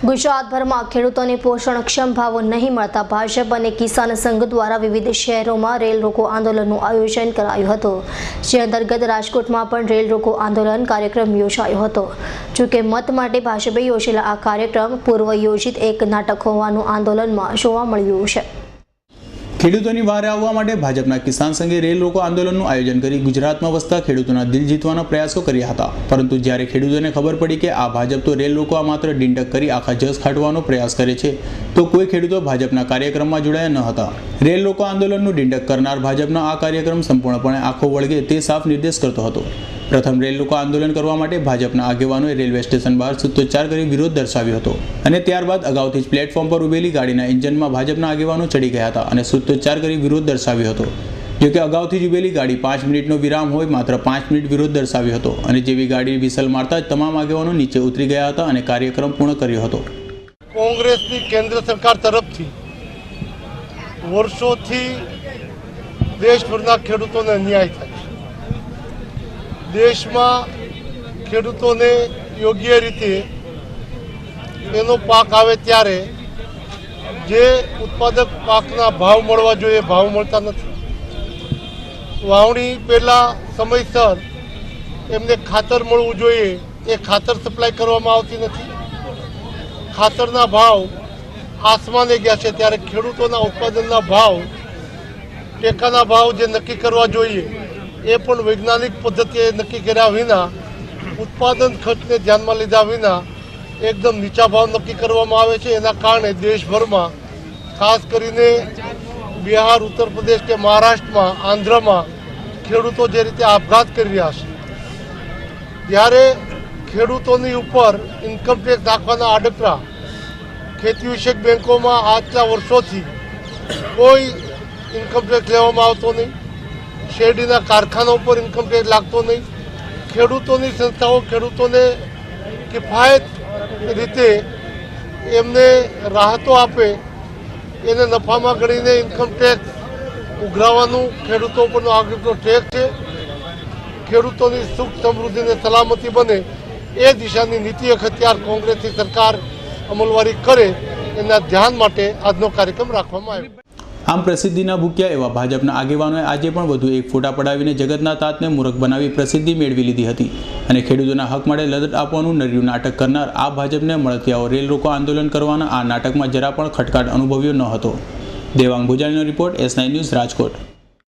ગુજરાતભરમાં ખેડૂતોને પોષણક્ષમ ભાવો નહીં મળતા ભાજપ અને કિસાન સંઘ દ્વારા વિવિધ શહેરોમાં રેલ રોકો આંદોલનનું આયોજન કરાયું હતું, જે અંતર્ગત રાજકોટમાં પણ રેલ રોકો આંદોલન કાર્યક્રમ યોજાયો હતો। જોકે મત માટે ભાજપે યોજેલા આ કાર્યક્રમ પૂર્વ યોજિત એક નાટક હોવાનું આંદોલનમાં જોવા મળ્યું છે। ખેડૂતોની વારે આવવા માટે ભાજપના કિસાન સંઘે રેલ રોકો આંદોલનનું આયોજન કરી ગુજરાતમાં વસતા ખેડૂતોના દિલ જીતવાના પ્રયાસો કર્યા હતા, પરંતુ જ્યારે ખેડૂતોને ખબર પડી કે આ ભાજપ તો રેલ રોકો માત્ર ડીંડક કરી આખા જસ ખાટવાનો પ્રયાસ કરે છે, તો કોઈ ખેડૂતો ભાજપના કાર્યક્રમમાં જોડાયા ન હતા। રેલ રોકો આંદોલનનું ડીંડક કરનાર ભાજપનો આ કાર્યક્રમ સંપૂર્ણપણે આંખો વળગે તે સાફ નિર્દેશ કરતો હતો। પ્રથમ રેલ રોકો આંદોલન કરવા માટે ભાજપના આગેવાનોએ રેલવે સ્ટેશન બહાર સૂત્રોચ્ચાર કરી વિરોધ દર્શાવ્યો હતો અને ત્યારબાદ અગાઉથી જ પ્લેટફોર્મ પર ઉભેલી ગાડીના એન્જિનમાં ભાજપના આગેવાનો ચડી ગયા હતા અને સૂત્રોચ્ચાર કરી વિરોધ દર્શાવ્યો હતો। જોકે અગાઉથી જ ઉભેલી ગાડી 5 મિનિટનો વિરામ હોય માત્ર 5 મિનિટ વિરોધ દર્શાવ્યો હતો અને જેવી ગાડી વિસલ મારતા જ તમામ આગેવાનો નીચે ઉતરી ગયા હતા અને કાર્યક્રમ પૂર્ણ કર્યો હતો। કોંગ્રેસની કેન્દ્ર સરકાર તરફથી વર્ષોથી દેશભરના ખેડૂતોને અન્યાય થાય છે। દેશમાં ખેડૂતોને યોગ્ય રીતે એનો પાક આવે ત્યારે જે ઉત્પાદક પાકના ભાવ મળવા જોઈએ ભાવ મળતા નથી। વાવણી પહેલાં સમયસર એમને ખાતર મળવું જોઈએ એ ખાતર સપ્લાય કરવામાં આવતી નથી। ખાતરના ભાવ આસમાને ગયા છે ત્યારે ખેડૂતોના ઉત્પાદનના ભાવ ટેકાના ભાવ જે નક્કી કરવા જોઈએ એ પણ વૈજ્ઞાનિક પદ્ધતિએ નક્કી કર્યા વિના ઉત્પાદન ખર્ચને ધ્યાનમાં લીધા વિના એકદમ નીચા ભાવ નક્કી કરવામાં આવે છે। એના કારણે દેશભરમાં ખાસ કરીને બિહાર, ઉત્તર પ્રદેશ કે મહારાષ્ટ્રમાં, આંધ્રમાં ખેડૂતો જે રીતે આપઘાત કરી રહ્યા છે, ત્યારે ખેડૂતોની ઉપર ઇન્કમ ટેક્સ નાખવાના આડકરા ખેતી વિષયક બેંકોમાં આટલા વર્ષોથી કોઈ ઇન્કમ ટેક્સ લેવામાં આવતો નહીં। શેરડીના કારખાના ઉપર ઇન્કમ ટેક્સ લાગતો નહીં। ખેડૂતોની સંસ્થાઓ ખેડૂતોને કિફાયત રીતે એમને રાહતો આપે એને નફામાં ગણીને ઇન્કમ ટેક્સ ઉઘરાવવાનું ખેડૂતો ઉપરનો આગળનો ટેક્સ છે। ખેડૂતોની સુખ સમૃદ્ધિ અને સલામતી બને એ દિશાની નીતિ અખત્યાર કોંગ્રેસની સરકાર અમલવારી કરે એના ધ્યાન માટે આજનો કાર્યક્રમ રાખવામાં આવ્યો। આમ પ્રસિદ્ધિના ભૂખ્યા એવા ભાજપના આગેવાનોએ આજે પણ વધુ એક ફોટા પડાવીને જગતના તાતને મૂરખ બનાવી પ્રસિદ્ધિ મેળવી લીધી હતી અને ખેડૂતોના હક માટે લડત આપવાનું નર્યું નાટક કરનાર આ ભાજપને મળતિયાઓ રેલ રોકો આંદોલન કરવાના આ નાટકમાં જરા પણ ખટકાટ અનુભવ્યો ન હતો। દેવાંગ ભુજાણીનો રિપોર્ટ S9 ન્યૂઝ, રાજકોટ।